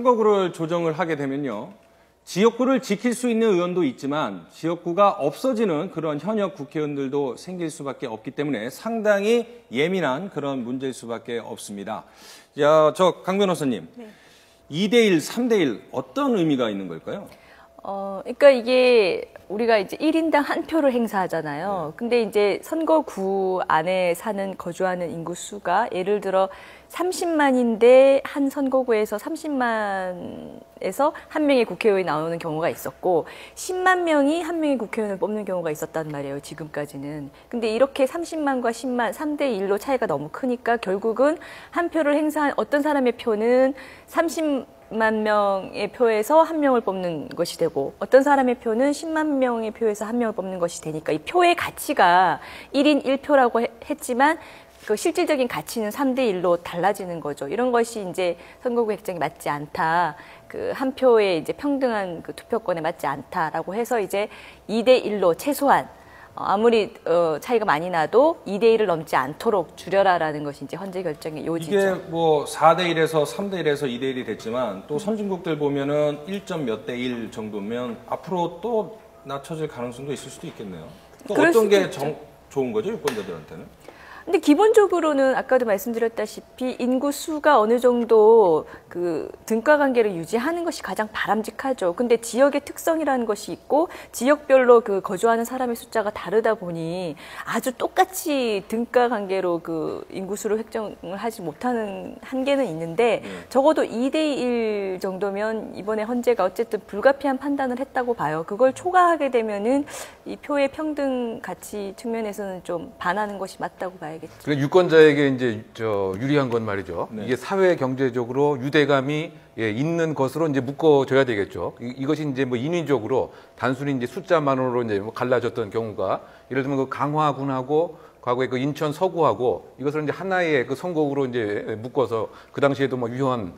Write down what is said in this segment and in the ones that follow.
선거구를 조정을 하게 되면요. 지역구를 지킬 수 있는 의원도 있지만 지역구가 없어지는 그런 현역 국회의원들도 생길 수밖에 없기 때문에 상당히 예민한 그런 문제일 수밖에 없습니다. 자, 강 변호사님, 네. 2대1, 3대1 어떤 의미가 있는 걸까요? 그러니까 이게 우리가 이제 1인당 한 표를 행사하잖아요. 네. 근데 이제 선거구 안에 거주하는 인구 수가 예를 들어 30만인데 한 선거구에서 30만에서 한 명의 국회의원이 나오는 경우가 있었고 10만 명이 한 명의 국회의원을 뽑는 경우가 있었단 말이에요. 지금까지는. 근데 이렇게 30만과 10만 3대 1로 차이가 너무 크니까 결국은 한 표를 행사한 어떤 사람의 표는 30만 명의 표에서 한 명을 뽑는 것이 되고 어떤 사람의 표는 10만 명의 표에서 한 명을 뽑는 것이 되니까 이 표의 가치가 1인 1표라고 했지만 그 실질적인 가치는 3대 1로 달라지는 거죠. 이런 것이 이제 선거구 획정이 맞지 않다. 그 한 표의 이제 평등한 그 투표권에 맞지 않다라고 해서 이제 2대 1로 최소한 아무리 차이가 많이 나도 2대 1을 넘지 않도록 줄여라라는 것이 이제 헌재 결정의 요지죠. 이게 뭐 4대 1에서 3대 1에서 2대 1이 됐지만 또 선진국들 보면은 1점 몇 대 1 정도면 앞으로 또 낮춰질 가능성도 있을 수도 있겠네요. 또 어떤 게 좋은 거죠, 유권자들한테는? 근데 기본적으로는 아까도 말씀드렸다시피 인구 수가 어느 정도 그 등가 관계를 유지하는 것이 가장 바람직하죠. 근데 지역의 특성이라는 것이 있고 지역별로 그 거주하는 사람의 숫자가 다르다 보니 아주 똑같이 등가 관계로 그 인구 수를 획정을 하지 못하는 한계는 있는데 적어도 2대 1 정도면 이번에 헌재가 어쨌든 불가피한 판단을 했다고 봐요. 그걸 초과하게 되면은 이 표의 평등 가치 측면에서는 좀 반하는 것이 맞다고 봐요. 그러니까 유권자에게 이제 유리한 건 말이죠. 네. 이게 사회 경제적으로 유대감이 있는 것으로 이제 묶어줘야 되겠죠. 이것이 이제 뭐 인위적으로 단순히 이제 숫자만으로 이제 뭐 갈라졌던 경우가 예를 들면 그 강화군하고 과거에 그 인천 서구하고 이것을 이제 하나의 그 선거구로 이제 묶어서 그 당시에도 뭐 유효한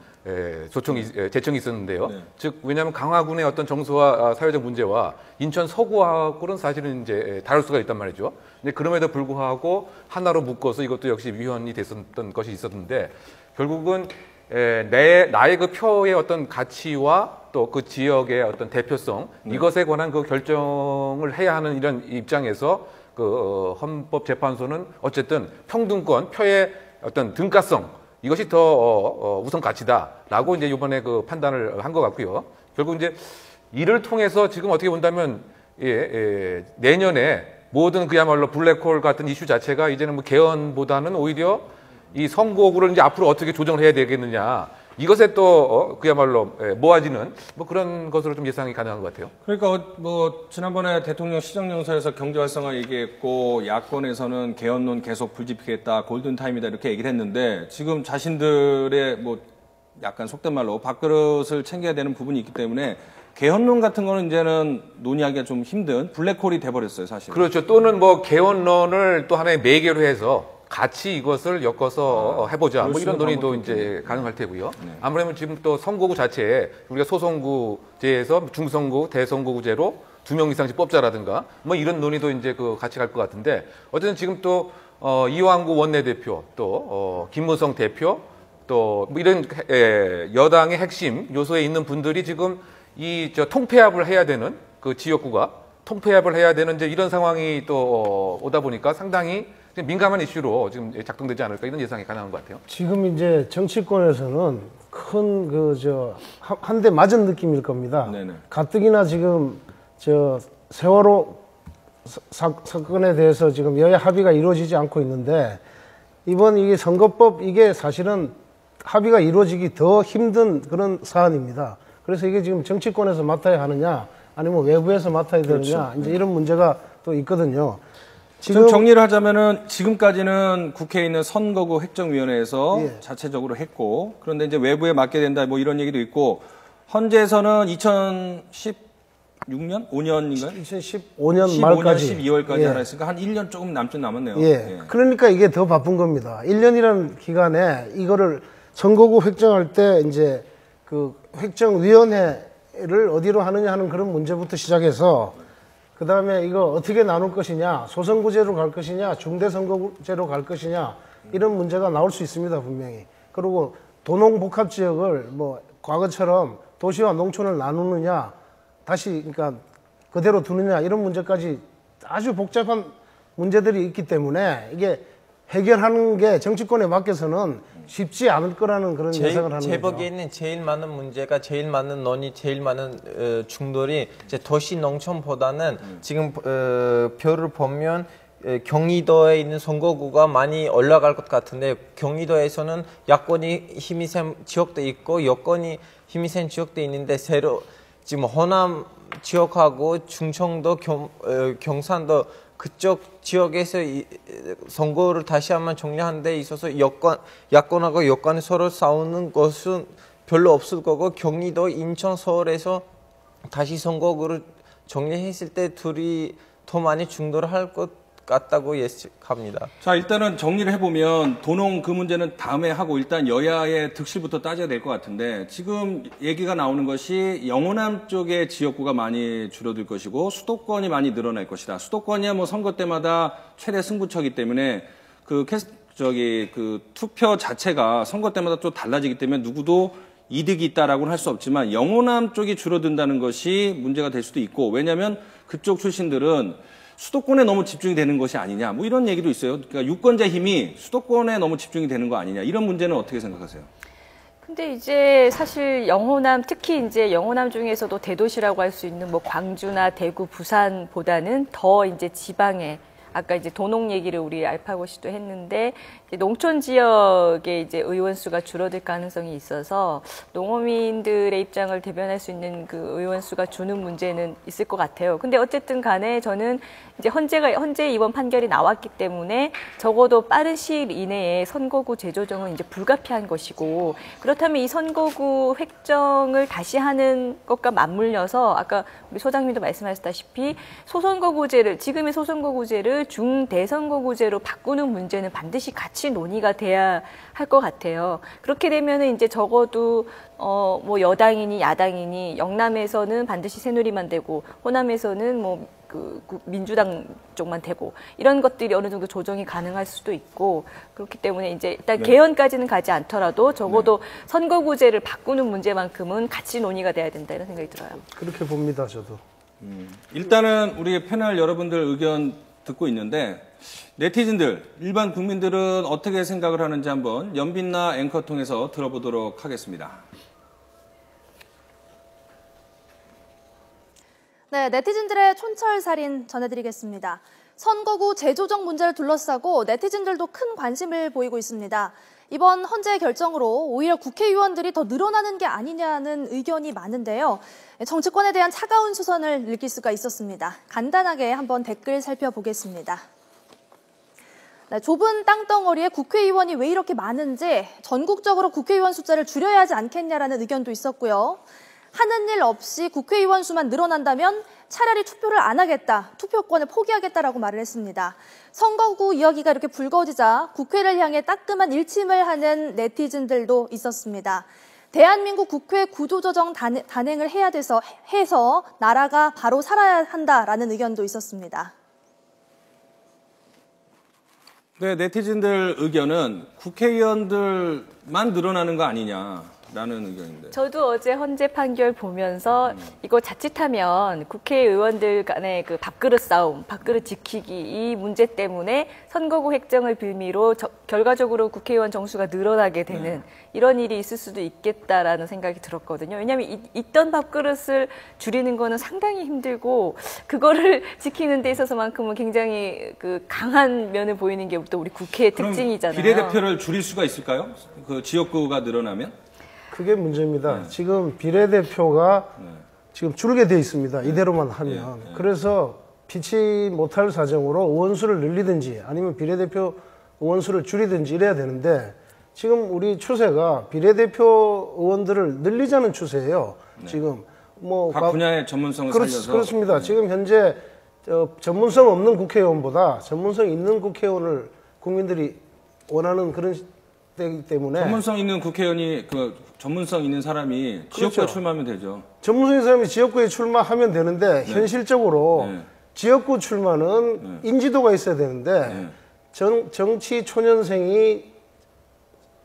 제청이 있었는데요. 네. 즉 왜냐하면 강화군의 어떤 정서와 사회적 문제와 인천 서구하고는 사실은 이제 다를 수가 있단 말이죠. 근데 그럼에도 불구하고 하나로 묶어서 이것도 역시 위헌이 됐었던 것이 있었는데 결국은 나의 그 표의 어떤 가치와 또 그 지역의 어떤 대표성 이것에 관한 그 결정을 해야 하는 이런 입장에서 그 헌법재판소는 어쨌든 평등권, 표의 어떤 등가성 이것이 더 우선 가치다라고 이제 이번에 그 판단을 한 것 같고요. 결국 이제 이를 통해서 지금 어떻게 본다면 내년에 모든 그야말로 블랙홀 같은 이슈 자체가 이제는 뭐 개헌보다는 오히려 이 선거구를 이제 앞으로 어떻게 조정을 해야 되겠느냐. 이것에 또 그야말로 모아지는 뭐 그런 것으로 좀 예상이 가능한 것 같아요. 그러니까 뭐 지난번에 대통령 시정연설에서 경제 활성화 얘기했고 야권에서는 개헌론 계속 불지피겠다, 골든타임이다 이렇게 얘기를 했는데 지금 자신들의 뭐 약간 속된 말로 밥그릇을 챙겨야 되는 부분이 있기 때문에 개헌론 같은 거는 이제는 논의하기가 좀 힘든 블랙홀이 돼버렸어요, 사실. 그렇죠. 또는 뭐 개헌론을 또 하나의 매개로 해서 같이 이것을 엮어서 해보자. 뭐 이런 논의도 이제 가능할 테고요. 네. 아무래도 지금 또 선거구 자체에 우리가 소선구제에서 중선구, 대선거구제로 2명 이상씩 뽑자라든가 뭐 이런 논의도 이제 그 같이 갈 것 같은데 어쨌든 지금 또 이완구 원내대표 또 김무성 대표 또 뭐 이런 여당의 핵심 요소에 있는 분들이 지금 통폐합을 해야 되는 그 지역구가 통폐합을 해야 되는 이제 이런 상황이 또 오다 보니까 상당히 민감한 이슈로 지금 작동되지 않을까 이런 예상이 가능한 것 같아요. 지금 이제 정치권에서는 큰 한 대 맞은 느낌일 겁니다. 네네. 가뜩이나 지금 세월호 사건에 대해서 지금 여야 합의가 이루어지지 않고 있는데 이번 이게 선거법 이게 사실은 합의가 이루어지기 더 힘든 그런 사안입니다. 그래서 이게 지금 정치권에서 맡아야 하느냐 아니면 외부에서 맡아야 되느냐 그렇죠. 이제 이런 문제가 또 있거든요. 지금 정리를 하자면은 지금까지는 국회에 있는 선거구 획정위원회에서 자체적으로 했고 그런데 이제 외부에 맡게 된다 뭐 이런 얘기도 있고 헌재에서는 2016년? 5년인가요? 2015년 말까지 12월까지 하라 했으니까 한 1년 조금 남짓 남았네요. 그러니까 이게 더 바쁜 겁니다. 1년이라는 기간에 이거를 선거구 획정할 때 이제 그 획정위원회를 어디로 하느냐 하는 그런 문제부터 시작해서 그 다음에 이거 어떻게 나눌 것이냐, 소선구제로 갈 것이냐, 중대선거제로 갈 것이냐, 이런 문제가 나올 수 있습니다, 분명히. 그리고 도농복합지역을 뭐 과거처럼 도시와 농촌을 나누느냐, 다시 그러니까 그대로 두느냐 이런 문제까지 아주 복잡한 문제들이 있기 때문에 이게 해결하는 게 정치권에 맡겨서는 쉽지 않을 거라는 그런 예상을 하는 제 거죠. 보기에는 제일 많은 문제가 제일 많은 논의, 제일 많은 충돌이 이제 도시 농촌보다는 지금 표를 보면 경기도에 있는 선거구가 많이 올라갈 것 같은데 경기도에서는 야권이 힘이 센 지역도 있고 여권이 힘이 센 지역도 있는데 새로 지금 호남 지역하고 충청도, 경산도 그쪽 지역에서 선거를 다시 한번 정리하는 데 있어서 야권하고 여권이 서로 싸우는 것은 별로 없을 거고 경기도, 인천, 서울에서 다시 선거구를 정리했을 때 둘이 더 많이 충돌할 것 같다고 예측합니다. 자, 일단은 정리를 해보면 도농 그 문제는 다음에 하고 일단 여야의 득실부터 따져야 될 것 같은데 지금 얘기가 나오는 것이 영호남 쪽의 지역구가 많이 줄어들 것이고 수도권이 많이 늘어날 것이다. 수도권이야 뭐 선거 때마다 최대 승부처이기 때문에 그 투표 자체가 선거 때마다 또 달라지기 때문에 누구도 이득이 있다라고는 할 수 없지만 영호남 쪽이 줄어든다는 것이 문제가 될 수도 있고 왜냐하면 그쪽 출신들은 수도권에 너무 집중이 되는 것이 아니냐 뭐 이런 얘기도 있어요. 그러니까 유권자 힘이 수도권에 너무 집중이 되는 거 아니냐 이런 문제는 어떻게 생각하세요? 근데 이제 사실 영호남 특히 이제 영호남 중에서도 대도시라고 할 수 있는 뭐 광주나 대구, 부산보다는 더 이제 지방에 아까 이제 도농 얘기를 우리 알파고 씨도 했는데 이제 농촌 지역의 이제 의원 수가 줄어들 가능성이 있어서 농어민들의 입장을 대변할 수 있는 그 의원 수가 주는 문제는 있을 것 같아요. 근데 어쨌든 간에 저는 이제 헌재 이번 판결이 나왔기 때문에 적어도 빠른 시일 이내에 선거구 재조정은 이제 불가피한 것이고 그렇다면 이 선거구 획정을 다시 하는 것과 맞물려서 아까 우리 소장님도 말씀하셨다시피 지금의 소선거구제를 중대선거구제로 바꾸는 문제는 반드시 같이 논의가 돼야 할 것 같아요. 그렇게 되면은 이제 적어도 뭐 여당이니 야당이니 영남에서는 반드시 새누리만 되고 호남에서는 뭐 민주당 쪽만 되고 이런 것들이 어느 정도 조정이 가능할 수도 있고 그렇기 때문에 이제 일단 개헌까지는 가지 않더라도 적어도 선거구제를 바꾸는 문제만큼은 같이 논의가 돼야 된다 이런 생각이 들어요. 그렇게 봅니다, 저도. 일단은 우리 패널 여러분들 의견 듣고 있는데 네티즌들, 일반 국민들은 어떻게 생각을 하는지 한번 연빛나 앵커 통해서 들어보도록 하겠습니다. 네, 네티즌들의 촌철살인 전해드리겠습니다. 선거구 재조정 문제를 둘러싸고 네티즌들도 큰 관심을 보이고 있습니다. 이번 헌재 결정으로 오히려 국회의원들이 더 늘어나는 게 아니냐는 의견이 많은데요. 정치권에 대한 차가운 시선을 느낄 수가 있었습니다. 간단하게 한번 댓글 살펴보겠습니다. 네, 좁은 땅덩어리에 국회의원이 왜 이렇게 많은지 전국적으로 국회의원 숫자를 줄여야 하지 않겠냐라는 의견도 있었고요. 하는 일 없이 국회의원 수만 늘어난다면 차라리 투표를 안 하겠다, 투표권을 포기하겠다라고 말을 했습니다. 선거구 이야기가 이렇게 불거지자 국회를 향해 따끔한 일침을 하는 네티즌들도 있었습니다. 대한민국 국회 구조조정 단행을 해서 나라가 바로 살아야 한다라는 의견도 있었습니다. 네, 네티즌들 의견은 국회의원들만 늘어나는 거 아니냐라는 의견인데. 저도 어제 헌재 판결 보면서 이거 자칫하면 국회의원들 간의 그 밥그릇 싸움, 밥그릇 지키기 이 문제 때문에 선거구 획정을 빌미로 결과적으로 국회의원 정수가 늘어나게 되는 이런 일이 있을 수도 있겠다라는 생각이 들었거든요. 왜냐하면 있던 밥그릇을 줄이는 거는 상당히 힘들고 그거를 지키는 데 있어서만큼은 굉장히 그 강한 면을 보이는 게 또 우리 국회의 특징이잖아요. 비례대표를 줄일 수가 있을까요? 그 지역구가 늘어나면? 그게 문제입니다. 지금 비례대표가 지금 줄게 돼 있습니다. 이대로만 하면. 그래서 피치 못할 사정으로 의원수를 늘리든지 아니면 비례대표 의원수를 줄이든지 이래야 되는데 지금 우리 추세가 비례대표 의원들을 늘리자는 추세예요. 지금 뭐 각 분야의 전문성을 살려서. 그렇습니다. 지금 현재 전문성 없는 국회의원보다 전문성 있는 국회의원을 국민들이 원하는 그런 때이기 때문에 전문성 있는 국회의원이 전문성 있는 사람이 지역구에 출마하면 되죠. 전문성 있는 사람이 지역구에 출마하면 되는데 현실적으로 지역구 출마는 인지도가 있어야 되는데 정치 초년생이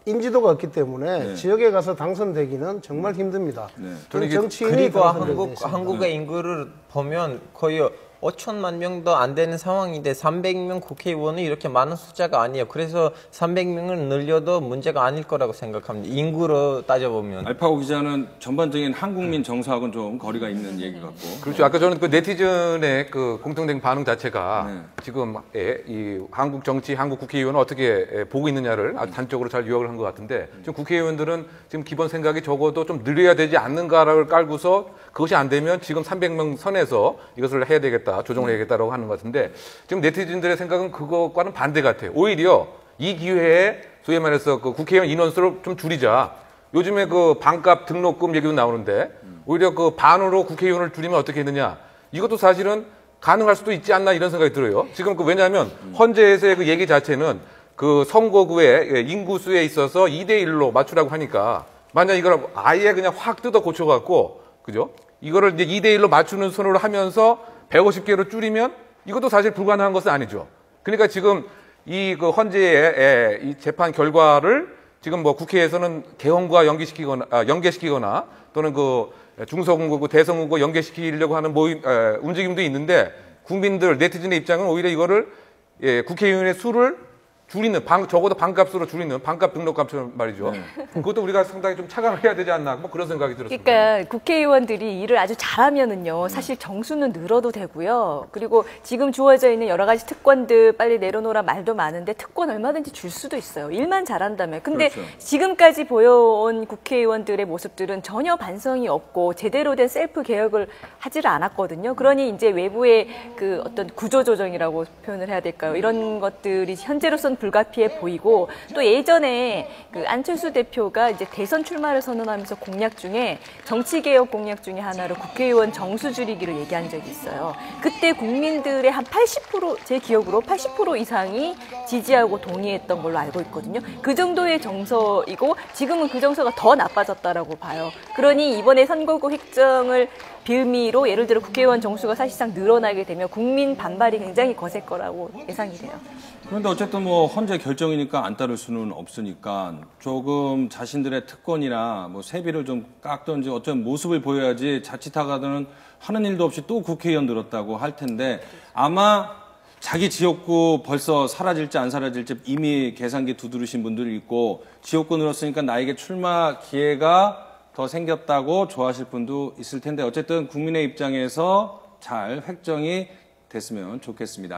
인지도가 없기 때문에 지역에 가서 당선되기는 정말 힘듭니다. 저는 정치인이 그리고 당선되고 한국의 인구를 보면 거의 5천만 명도 안 되는 상황인데 300명 국회의원은 이렇게 많은 숫자가 아니에요. 그래서 300명을 늘려도 문제가 아닐 거라고 생각합니다. 인구로 따져보면. 알파고 기자는 전반적인 한국민 정서하고는 좀 거리가 있는 얘기 같고. 그렇죠. 아까 저는 그 네티즌의 그 공통된 반응 자체가 지금 이 한국 정치, 한국 국회의원은 어떻게 보고 있느냐를 아주 단적으로 잘 요약을 한 것 같은데 지금 국회의원들은 지금 기본 생각이 적어도 좀 늘려야 되지 않는가를 깔고서 그것이 안 되면 지금 300명 선에서 이것을 해야 되겠다, 조정을 해야겠다라고 하는 것 같은데 지금 네티즌들의 생각은 그것과는 반대 같아요. 오히려 이 기회에 소위 말해서 그 국회의원 인원수를 좀 줄이자. 요즘에 그 반값 등록금 얘기도 나오는데 오히려 그 반으로 국회의원을 줄이면 어떻게 했느냐. 이것도 사실은 가능할 수도 있지 않나 이런 생각이 들어요. 지금 그 왜냐하면 헌재에서의 그 얘기 자체는 그 선거구의 인구수에 있어서 2대1로 맞추라고 하니까 만약 이걸 아예 그냥 확 뜯어 고쳐갖고 그죠? 이거를 이제 2대1로 맞추는 순으로 하면서 150개로 줄이면 이것도 사실 불가능한 것은 아니죠. 그러니까 지금 이 그 헌재의 이 재판 결과를 지금 뭐 국회에서는 개헌과 연계시키거나 또는 그 중서공고, 대성공고 연계시키려고 하는 움직임도 있는데 국민들, 네티즌의 입장은 오히려 이거를 국회의원의 수를 줄이는, 적어도 반값으로 줄이는, 반값 등록값처럼 말이죠. 그것도 우리가 상당히 좀 차감을 해야 되지 않나, 뭐 그런 생각이 들었습니다. 그러니까 국회의원들이 일을 아주 잘하면은요, 사실 정수는 늘어도 되고요. 그리고 지금 주어져 있는 여러 가지 특권들 빨리 내려놓으라 말도 많은데 특권 얼마든지 줄 수도 있어요. 일만 잘한다면. 근데 그렇죠. 지금까지 보여온 국회의원들의 모습들은 전혀 반성이 없고 제대로 된 셀프 개혁을 하지를 않았거든요. 그러니 이제 외부의 그 어떤 구조조정이라고 표현을 해야 될까요? 이런 것들이 현재로서는 불가피해 보이고 또 예전에 그 안철수 대표가 이제 대선 출마를 선언하면서 공약 중에 정치개혁 공약 중에 하나로 국회의원 정수 줄이기를 얘기한 적이 있어요. 그때 국민들의 한 80%, 제 기억으로 80% 이상이 지지하고 동의했던 걸로 알고 있거든요. 그 정도의 정서이고 지금은 그 정서가 더 나빠졌다라고 봐요. 그러니 이번에 선거구 획정을 빌미로 예를 들어 국회의원 정수가 사실상 늘어나게 되면 국민 반발이 굉장히 거셀 거라고 예상이 돼요. 그런데 어쨌든 뭐 헌재 결정이니까 안 따를 수는 없으니까 조금 자신들의 특권이나 뭐 세비를 좀 깎든지 어떤 모습을 보여야지 자칫하가는 하는 일도 없이 또 국회의원 늘었다고 할 텐데 아마 자기 지역구 벌써 사라질지 안 사라질지 이미 계산기 두드리신 분들이 있고 지역구 늘었으니까 나에게 출마 기회가 더 생겼다고 좋아하실 분도 있을 텐데 어쨌든 국민의 입장에서 잘 획정이 됐으면 좋겠습니다.